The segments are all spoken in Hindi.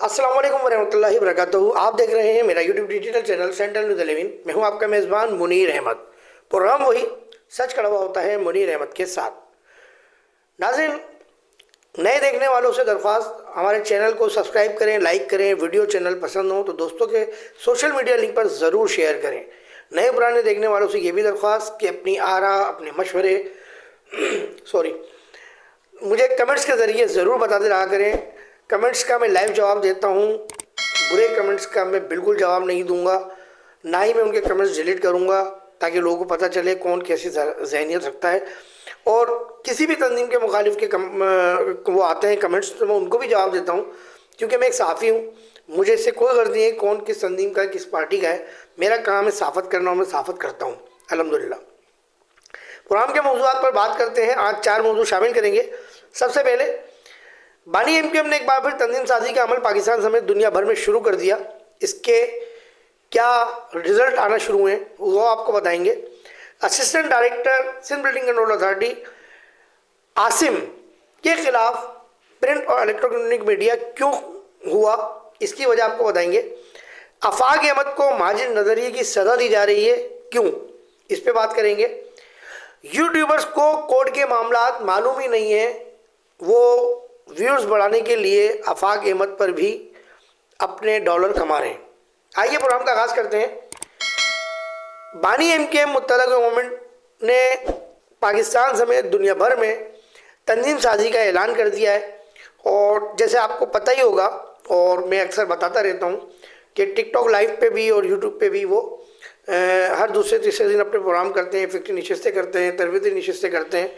अस्सलाम वालेकुम वरहमतुल्लाहि वबरकातुहू। आप देख रहे हैं मेरा YouTube digital channel central news 11। मैं हूं आपका मेज़बान मुनीर अहमद। प्रोग्राम वही सच कड़वा होता है मुनीर अहमद के साथ। नाज़रीन, नए देखने वालों से दरख्वास्त, हमारे चैनल को सब्सक्राइब करें, लाइक करें। वीडियो चैनल पसंद हो तो दोस्तों के सोशल मीडिया लिंक पर ज़रूर शेयर करें। नए पुराने देखने वालों से ये भी दरख्वास्त कि अपनी आरा, अपने मशवरे मुझे कमेंट्स के ज़रिए ज़रूर बताते रहा करें। कमेंट्स का मैं लाइव जवाब देता हूँ, बुरे कमेंट्स का मैं बिल्कुल जवाब नहीं दूंगा, ना ही मैं उनके कमेंट्स डिलीट करूँगा, ताकि लोगों को पता चले कौन कैसी जहनीत रखता है। और किसी भी तंजीम के मुखालिफ के वो आते हैं कमेंट्स, तो मैं उनको भी जवाब देता हूँ, क्योंकि मैं एक सहाफ़ी हूँ। मुझे इससे कोई गर्ज नहीं है कौन किस तंजीम का, किस पार्टी का है। मेरा काम है साफ़त करना और मैं साफ़त करता हूँ अल्हम्दुलिल्लाह। प्रोग्राम के मौज़ूआत पर बात करते हैं। आज 4 मौजू शामिल करेंगे। सबसे पहले, बानी एमकेएम ने एक बार फिर तंजीम साजी का अमल पाकिस्तान समेत दुनिया भर में शुरू कर दिया। इसके क्या रिजल्ट आना शुरू हुए वो आपको बताएंगे। Assistant director Sindh building control authority Asim के खिलाफ प्रिंट और इलेक्ट्रॉनिक मीडिया क्यों हुआ, इसकी वजह आपको बताएंगे। आफाक अहमद को महाजिर नजरिए की सजा दी जा रही है, क्यों, इस पे बात करेंगे। यूट्यूबर्स को कोर्ट के मामलात मालूम ही नहीं है, वो व्यूज़ बढ़ाने के लिए आफाक अहमद पर भी अपने डॉलर कमा रहे हैं। आइए प्रोग्राम का आगाज़ करते हैं। बानी एमकेएम मुत्तलका गवर्नमेंट ने पाकिस्तान समेत दुनिया भर में तंजीम साजी का ऐलान कर दिया है। और जैसे आपको पता ही होगा, और मैं अक्सर बताता रहता हूँ, कि टिकटॉक लाइव पे भी और यूट्यूब पे भी वो हर दूसरे तीसरे दिन अपने प्रोग्राम करते हैं, फिक्री नशिस्तें करते हैं, तरबियती नशिस्तें करते हैं,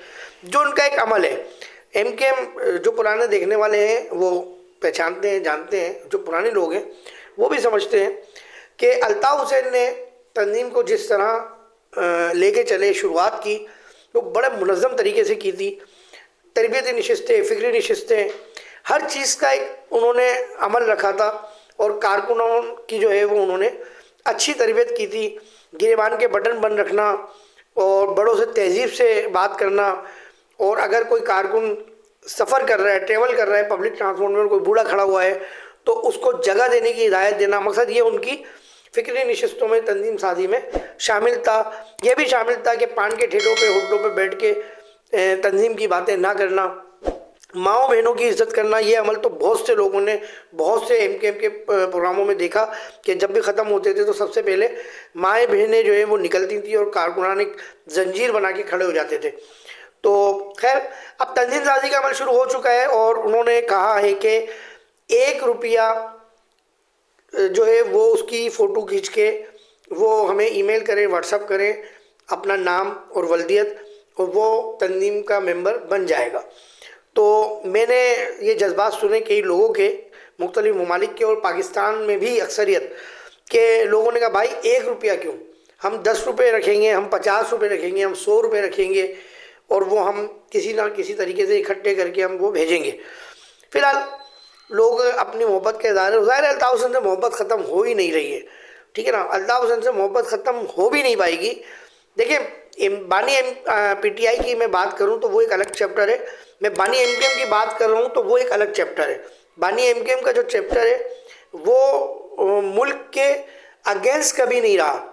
जो उनका एक अमल है। एमकेएम जो पुराने देखने वाले हैं वो पहचानते हैं, जानते हैं। जो पुराने लोग हैं वो भी समझते हैं कि अल्ताफ़ हुसैन ने तंजीम को जिस तरह लेके चले, शुरुआत की, तो बड़े मुनज़्ज़म तरीके से की थी। तरबियती नशिस्तें, फ़िक्री नशिस्तें, हर चीज़ का एक उन्होंने अमल रखा था। और कारकुनों की जो है वो उन्होंने अच्छी तरबियत की थी। गिरेबान के बटन बंद रखना और बड़ों से तहज़ीब से बात करना। और अगर कोई कारकुन सफ़र कर रहा है, ट्रेवल कर रहा है पब्लिक ट्रांसपोर्ट में, कोई बूढ़ा खड़ा हुआ है तो उसको जगह देने की हिदायत देना, मकसद ये उनकी फ़िक्री नशिस्तों में, तंजीम साजी में शामिल था। यह भी शामिल था कि पान के ठेलों पे, होटलों पे बैठ के तंजीम की बातें ना करना, माओ बहनों की इज़्ज़त करना। ये अमल तो बहुत से लोगों ने बहुत से एमकेएम के प्रोग्रामों में देखा कि जब भी ख़त्म होते थे तो सबसे पहले माएँ बहनें जो है वो निकलती थी और कारकुनान एक जंजीर बना के खड़े हो जाते थे। तो खैर, अब तंजीम साजी का अमल शुरू हो चुका है और उन्होंने कहा है कि 1 रुपया जो है वो उसकी फ़ोटो खींच के वो हमें ईमेल करें, व्हाट्सअप करें अपना नाम और वल्दियत, और वो तंजीम का मेंबर बन जाएगा। तो मैंने ये जज्बात सुने कई लोगों के, मुख्तलिफ ममालिक के, और पाकिस्तान में भी अक्सरियत के लोगों ने कहा भाई 1 रुपया क्यों, हम 10 रुपये रखेंगे, हम 50 रुपये रखेंगे, हम 100 रुपये रखेंगे, और वो हम किसी ना किसी तरीके से इकट्ठे करके हम वो भेजेंगे। फ़िलहाल लोग अपनी मोहब्बत के इज़हार, ज़ाहिर है अल्ताफ़ हुसैन से मोहब्बत ख़त्म हो ही नहीं रही है, ठीक है ना। अल्ताफ़ हुसैन से मोहब्बत ख़त्म हो भी नहीं पाएगी। देखिए, बानी पीटीआई की मैं बात करूं तो वो एक अलग चैप्टर है, मैं बानी एमकेएम की बात कर रहा हूं तो वो एक अलग चैप्टर है। बानी एमकेएम का जो चैप्टर है वो मुल्क के अगेंस्ट कभी नहीं रहा।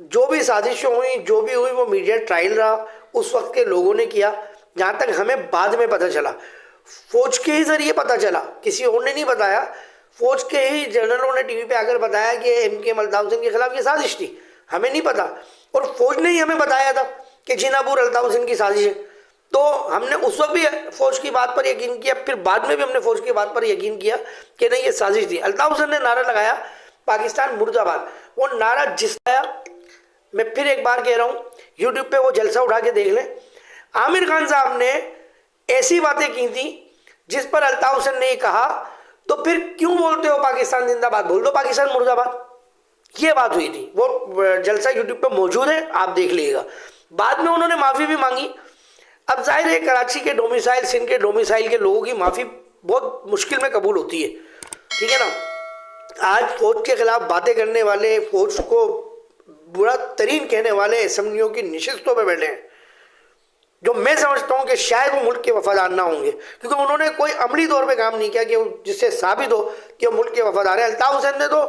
जो भी साजिशें हुई, जो भी हुई, वो मीडिया ट्रायल रहा, उस वक्त के लोगों ने किया। जहाँ तक हमें बाद में पता चला, फौज के ही ज़रिए पता चला, किसी और ने नहीं बताया। फौज के ही जनरलों ने टीवी पे आकर बताया कि एमकेएम अल्ताफ़ हुसैन के खिलाफ ये साजिश थी, हमें नहीं पता। और फौज ने ही हमें बताया था कि जिनापुर अल्ताफ़ हुसैन की साजिश है। तो हमने उस वक्त भी फौज की बात पर यकीन किया, फिर बाद में भी हमने फौज की बात पर यकीन किया कि नहीं, ये साजिश थी। अल्ताफ़ हुसैन ने नारा लगाया पाकिस्तान मुर्दाबाद, वो नारा जिसका, मैं फिर एक बार कह रहा हूँ, यूट्यूब पे वो जलसा उठा के देख लें। आमिर खान साहब ने ऐसी बातें की थी जिस पर अल्ताफ़ हुसैन ने कहा, तो फिर क्यों बोलते हो पाकिस्तान जिंदाबाद, बोल दो पाकिस्तान मुर्दाबाद। ये बात हुई थी, वो जलसा यूट्यूब पे मौजूद है, आप देख लीजिएगा। बाद में उन्होंने माफ़ी भी मांगी। अब जाहिर है कराची के डोमिसाइल, सिंध के डोमिसाइल के लोगों की माफ़ी बहुत मुश्किल में कबूल होती है, ठीक है ना। आज फौज के खिलाफ बातें करने वाले, फौज को बुरा तरीन कहने वाले असम्बलियों की नशिस्तों पर बैठे हैं। जो मैं समझता हूं कि शायद वो मुल्क के वफादार ना होंगे, क्योंकि उन्होंने कोई अमली तौर पे काम नहीं किया कि जिससे साबित हो कि वो मुल्क के वफादार हैं। अल्ताफ हुसैन ने तो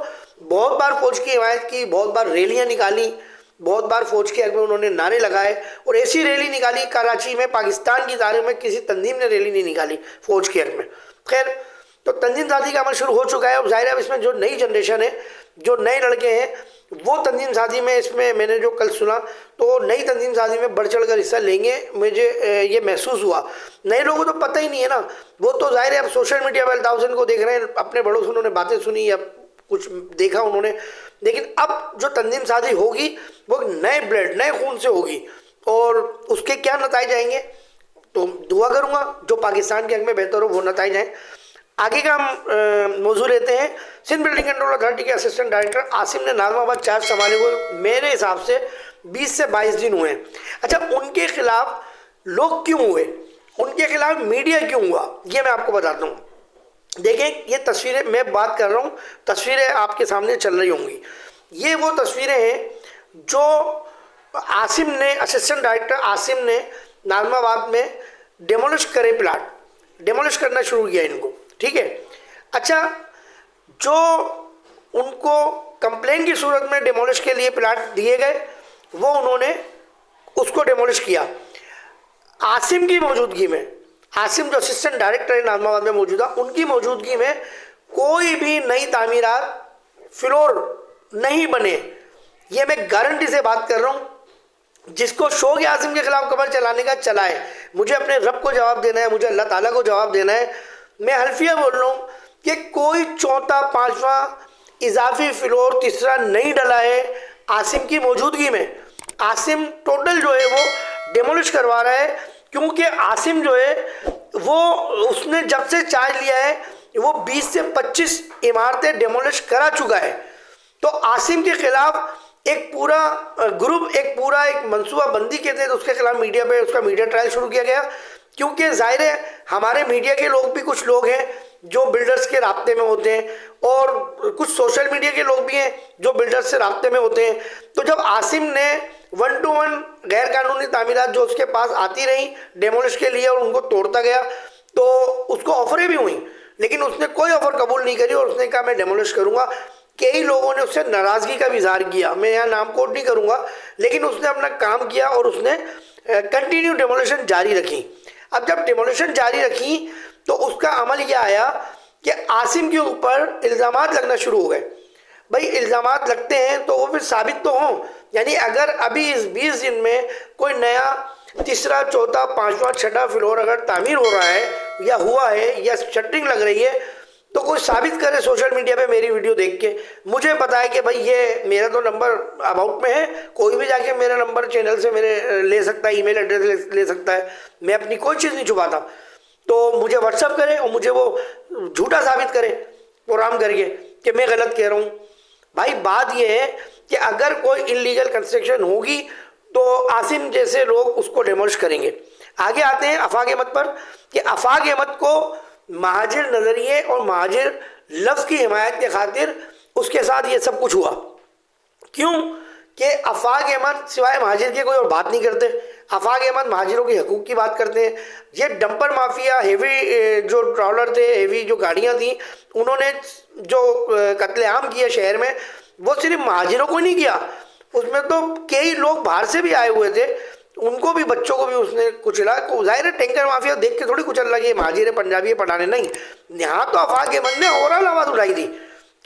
बहुत बार फौज की हिमायत की, बहुत बार रैलियां निकाली, बहुत बार फौज के हक में उन्होंने नारे लगाए, और ऐसी रैली निकाली कराची में, पाकिस्तान की तारीख में किसी तंजीम ने रैली नहीं निकाली फौज के हक में। खैर, तो तंजीम साजी का अमल शुरू हो चुका है। और जाहिर है इसमें जो नई जनरेशन है, जो नए लड़के हैं, वो तंजीम साजी में, इसमें मैंने जो कल सुना तो नई तंजीम साजी में बढ़ चढ़ कर हिस्सा लेंगे, मुझे ये महसूस हुआ। नए लोगों को तो पता ही नहीं है ना, वो तो जाहिर है अब सोशल मीडिया पर अल्ताफ हुसैन को देख रहे हैं, अपने बड़ों से उन्होंने बातें सुनी या कुछ देखा उन्होंने, लेकिन अब जो तंजीम साजी होगी वो नए ब्लड, नए खून से होगी, और उसके क्या नतीजे आएंगे तो दुआ करूँगा जो पाकिस्तान के हक में बेहतर हो वो नतीजे आए। आगे का हम मौजू लेते हैं। सिंध बिल्डिंग कंट्रोल अथॉरिटी के असिस्टेंट डायरेक्टर आसिम ने नाजमाबाद चार्ज संभालने को मेरे हिसाब से 20 से 22 दिन हुए हैं। अच्छा, उनके खिलाफ लोग क्यों हुए, उनके खिलाफ मीडिया क्यों हुआ, ये मैं आपको बताता हूँ। देखें, ये तस्वीरें मैं बात कर रहा हूँ, तस्वीरें आपके सामने चल रही होंगी। ये वो तस्वीरें हैं जो आसिम ने, असिस्टेंट डायरेक्टर आसिम ने नाजमाबाद में डेमोलिश करे, प्लाट डेमोलिश करना शुरू किया इनको, ठीक है। अच्छा, जो उनको कंप्लेन की सूरत में डेमोलिश के लिए प्लाट दिए गए, वो उन्होंने उसको डेमोलिश किया आसिम की मौजूदगी में। आसिम जो असिस्टेंट डायरेक्टर है नाजमाबाद में मौजूदा, उनकी मौजूदगी में कोई भी नई तामीरात फ्लोर नहीं बने, ये मैं गारंटी से बात कर रहा हूँ। जिसको शौक है आसिम के खिलाफ कमर चलाने का, चलाए। मुझे अपने रब को जवाब देना है, मुझे अल्लाह ताला को जवाब देना है। मैं हल्फिया बोल रहा हूँ कि कोई चौथा, पांचवा, इजाफी फ्लोर, तीसरा नहीं डला है आसिम की मौजूदगी में। आसिम टोटल जो है वो डेमोलिश करवा रहा है, क्योंकि आसिम जो है वो, उसने जब से चार्ज लिया है वो 20 से 25 इमारतें डेमोलिश करा चुका है। तो आसिम के खिलाफ एक पूरा ग्रुप, एक मनसूबा बंदी के तहत उसके खिलाफ मीडिया पे उसका मीडिया ट्रायल शुरू किया गया, क्योंकि जाहिर है हमारे मीडिया के लोग भी, कुछ लोग हैं जो बिल्डर्स के राब्ते में होते हैं, और कुछ सोशल मीडिया के लोग भी हैं जो बिल्डर्स से राब्ते में होते हैं। तो जब आसिम ने 1 to 1 गैर कानूनी तामीरात जो उसके पास आती रही डेमोलिश के लिए और उनको तोड़ता गया, तो उसको ऑफरें भी हुई, लेकिन उसने कोई ऑफर कबूल नहीं करी और उसने कहा मैं डेमोलिश करूँगा। कई लोगों ने उससे नाराज़गी का भी इजहार किया, मैं यहाँ नाम कोट नहीं करूँगा, लेकिन उसने अपना काम किया और उसने कंटिन्यू डेमोलिशन जारी रखी। अब जब डेमोलिशन जारी रखी तो उसका अमल यह आया कि आसिम के ऊपर इल्ज़ामात लगना शुरू हो गए। भाई, इल्ज़ामात लगते हैं तो वो फिर साबित तो हों, यानी अगर अभी इस 20 दिन में कोई नया तीसरा, चौथा, पांचवा, छठा फ्लोर अगर तामीर हो रहा है या हुआ है या शटरिंग लग रही है, तो कोई साबित करे सोशल मीडिया पे मेरी वीडियो देख के। मुझे पता है कि भाई ये मेरा तो नंबर अबाउट में है, कोई भी जाके मेरा नंबर चैनल से मेरे ले सकता है, ईमेल एड्रेस ले सकता है, मैं अपनी कोई चीज़ नहीं छुपाता। तो मुझे व्हाट्सअप करे और मुझे वो झूठा साबित करे प्रोग्राम करके कि मैं गलत कह रहा हूँ। भाई, बात ये है कि अगर कोई इलीगल कंस्ट्रक्शन होगी तो आसिम जैसे लोग उसको डेमोलिश करेंगे। आगे आते हैं आफाक अहमद पर, कि आफाक अहमद को महाजिर नज़रिए और महाजिर लफ्ज़ की हिमायत के खातिर उसके साथ ये सब कुछ हुआ। क्यों कि आफाक अहमद सिवाय महाजिर के कोई और बात नहीं करते। आफाक अहमद महाजिरों के हकूक़ की बात करते हैं। ये डंपर माफिया, हेवी जो ट्रॉलर थे, हेवी जो गाड़ियाँ थी, उन्होंने जो कत्लेआम किया शहर में, वो सिर्फ महाजिरों को नहीं किया, उसमें तो कई लोग बाहर से भी आए हुए थे, उनको भी, बच्चों को भी उसने कुचला। जाहिर है टैंकर माफिया देख के थोड़ी कुचल लगी महाजिर पंजाबी पठाने, नहीं, यहाँ तो आफाक अहमद ने ओवरऑल आवाज़ उठाई थी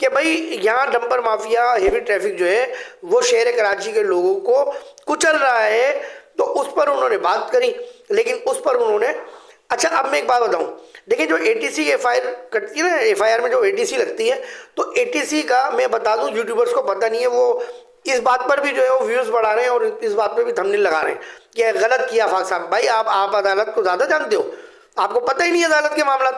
कि भाई यहाँ डंपर माफिया, हेवी ट्रैफिक जो है वो शहर कराची के लोगों को कुचल रहा है। तो उस पर उन्होंने बात करी, लेकिन उस पर उन्होंने, अच्छा अब मैं एक बात बताऊं, देखिए जो एटीसी एफआईआर कटती है ना, एफआईआर में जो एटीसी लगती है, तो एटीसी का मैं बता दूं, यूट्यूबर्स को पता नहीं है, वो इस बात पर भी जो है वो व्यूज़ बढ़ा रहे हैं और इस बात पर भी थंबनेल लगा रहे हैं कि गलत किया आफाक साहब। भाई आप अदालत को ज़्यादा जानते हो, आपको पता ही नहीं है अदालत के मामला।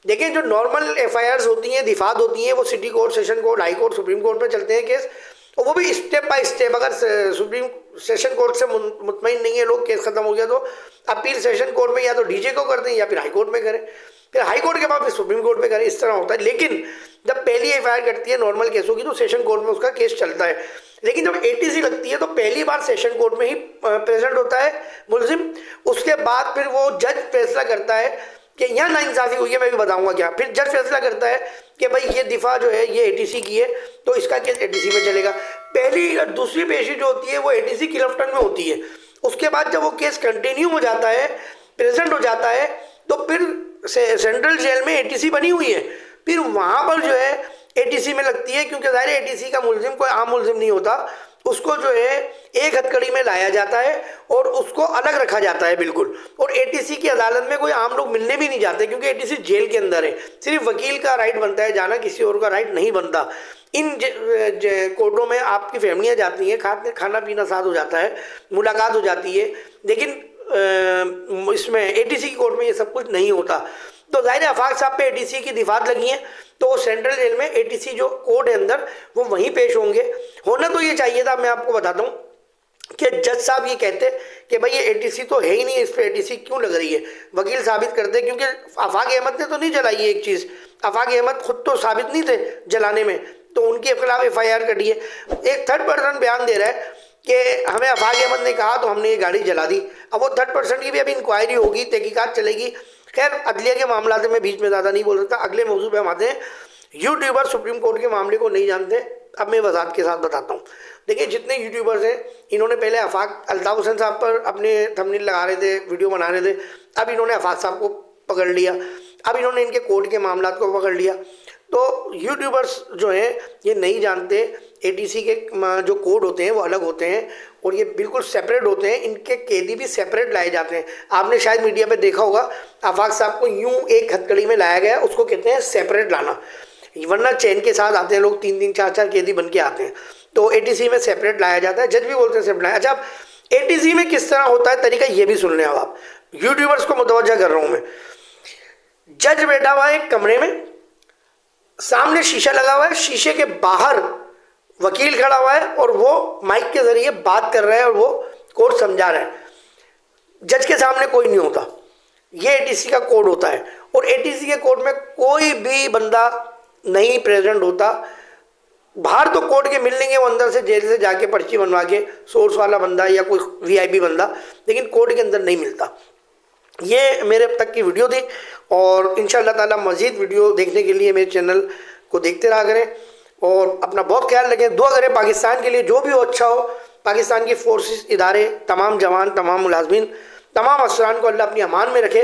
देखिए जो नॉर्मल एफआईआर्स होती हैं, दिफात होती हैं, वो city court, session court, high court, supreme court में चलते हैं केस, और वो भी स्टेप बाय स्टेप। अगर सुप्रीम सेशन कोर्ट से मुतमईन नहीं है लोग, केस खत्म हो गया, तो अपील सेशन कोर्ट में या तो डीजे को करते हैं या फिर हाई कोर्ट में करें, फिर हाई कोर्ट के बाद फिर सुप्रीम कोर्ट में करें, इस तरह होता है। लेकिन जब पहली एफआईआर कटती है नॉर्मल केसों की, तो सेशन कोर्ट में उसका केस चलता है। लेकिन जब एटीसी लगती है तो पहली बार सेशन कोर्ट में ही प्रेजेंट होता है मुलजिम, उसके बाद फिर वो जज फैसला करता है कि यहाँ नाइंसाफ़ी हुई है, मैं भी बताऊंगा क्या। फिर जज फैसला करता है कि भाई ये दिफा जो है ये एटीसी की है तो इसका केस एटीसी में चलेगा। पहली और दूसरी पेशी जो होती है वो एटीसी क्लिफ्टन में होती है। उसके बाद जब वो केस कंटिन्यू हो जाता है, प्रेजेंट हो जाता है, तो फिर सेंट्रल जेल में एटीसी बनी हुई है, फिर वहाँ पर जो है एटीसी में लगती है, क्योंकि ज़ाहिर एटीसी का मुलजिम कोई आम मुलजिम नहीं होता, उसको जो है एक हथकड़ी में लाया जाता है और उसको अलग रखा जाता है बिल्कुल। और एटीसी की अदालत में कोई आम लोग मिलने भी नहीं जाते, क्योंकि एटीसी जेल के अंदर है, सिर्फ वकील का राइट बनता है जाना, किसी और का राइट नहीं बनता। इन कोर्टों में आपकी फैमिलियाँ जाती हैं, खाना पीना साथ हो जाता है, मुलाकात हो जाती है, लेकिन इसमें एटीसी की कोर्ट में ये सब कुछ नहीं होता। तो जाहिर है आफाक साहब पे एटीसी की दिफात लगी है, तो वो सेंट्रल जेल में एटीसी जो कोर्ट है अंदर वो वहीं पेश होंगे। होना तो ये चाहिए था, मैं आपको बताता हूँ कि जज साहब ये कहते कि भाई ये एटीसी तो है ही नहीं, इस पर एटीसी क्यों लग रही है, वकील साबित करते, क्योंकि आफाक अहमद ने तो नहीं जलाई है एक चीज़, आफाक अहमद खुद तो साबित नहीं थे जलाने में, तो उनके खिलाफ FIR कटी है। एक थर्ड पर्सन बयान दे रहा है कि हमें आफाक अहमद ने कहा तो हमने ये गाड़ी जला दी। अब वो थर्ड पर्सन की भी अभी इंक्वायरी होगी, तहकीकात चलेगी। खैर अदलिया के मामला में बीच में ज़्यादा नहीं बोल सकता। अगले मौजू पे हम आते हैं। यूट्यूबर सुप्रीम कोर्ट के मामले को नहीं जानते, अब मैं वजाहत के साथ बताता हूँ। देखिए जितने यूट्यूबर्स हैं, इन्होंने पहले अल्ताफ हुसैन साहब पर अपने थंबनेल लगा रहे थे, वीडियो बना रहे थे, अब इन्होंने आफाक साहब को पकड़ लिया, अब इन्होंने इनके कोर्ट के मामला को पकड़ लिया। तो यूट्यूबर्स जो हैं ये नहीं जानते एटीसी के जो कोड होते हैं वो अलग होते हैं और ये बिल्कुल सेपरेट होते हैं, इनके कैदी भी सेपरेट लाए जाते हैं। आपने शायद मीडिया पे देखा होगा, आफाक साहब को यूं एक हथकड़ी में लाया गया, उसको कहते हैं सेपरेट लाना, वरना चैन के साथ आते हैं लोग, 3-3 4-4 कैदी बन के आते हैं, तो एटीसी में सेपरेट लाया जाता है। जज भी बोलते हैं सेपरेट लाया। अच्छा, एटीसी में किस तरह होता है तरीका ये भी सुन लें। अब आप यूट्यूबर्स को मुतवज्जा कर रहा हूँ मैं। जज बैठा हुआ है एक कमरे में, सामने शीशा लगा हुआ है, शीशे के बाहर वकील खड़ा हुआ है और वो माइक के जरिए बात कर रहा है और वो कोर्ट समझा रहा है। जज के सामने कोई नहीं होता, ये एटीसी का कोड होता है। और एटीसी के कोर्ट में कोई भी बंदा नहीं प्रेजेंट होता। बाहर तो कोर्ट के मिल लेंगे, वो अंदर से जेल से जाके पर्ची बनवा के, सोर्स वाला बंदा या कोई VIP बंदा, लेकिन कोर्ट के अंदर नहीं मिलता। ये मेरे अब तक की वीडियो थी और इंशाअल्लाह ताला मज़ीद वीडियो देखने के लिए मेरे चैनल को देखते रहा करें और अपना बहुत ख्याल रखें। दुआ करें पाकिस्तान के लिए, जो भी हो अच्छा हो। पाकिस्तान की फोर्सेस, इदारे, तमाम जवान, तमाम मुलाजमीन, तमाम अफसरान को अल्लाह अपनी अमान में रखे,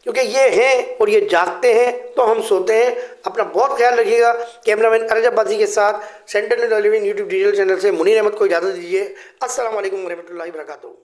क्योंकि ये हैं और ये जागते हैं तो हम सोते हैं। अपना बहुत ख्याल रखिएगा। कैमरामैन अरज अब्बासी के साथ सेंट्रल यूट्यूब डिजिटल चैनल से मुनीर अहमद को इजाज़त दीजिए। अस्सलाम वालेकुम रहमतुल्लाहि व बरकातहू।